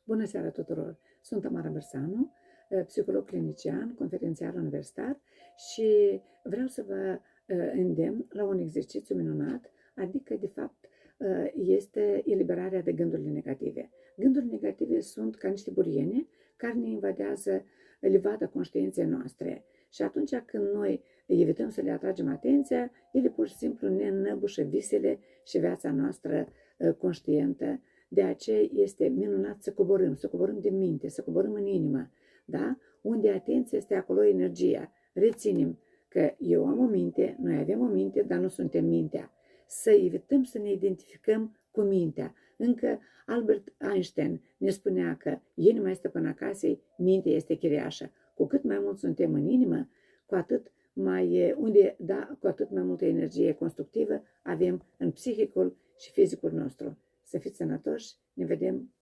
Bună seara tuturor! Sunt Tamara Bărsanu, psiholog clinician, conferențiar universitar și vreau să vă îndemn la un exercițiu minunat, adică, de fapt, este eliberarea de gândurile negative. Gândurile negative sunt ca niște buriene care ne invadează livada conștiinței noastre și atunci când noi evităm să le atragem atenția, ele pur și simplu ne înnăbușă visele și viața noastră conștientă. De aceea este minunat să coborâm de minte, să coborâm în inimă, da? Unde atenția este, acolo energia. Reținem că eu am o minte, noi avem o minte, dar nu suntem mintea. Să evităm să ne identificăm cu mintea. Încă Albert Einstein ne spunea că inima este până casei, mintea este chiriașă. Cu cât mai mult suntem în inimă, cu atât cu atât mai multă energie constructivă avem în psihicul și fizicul nostru. Să fiți sănătoși, ne vedem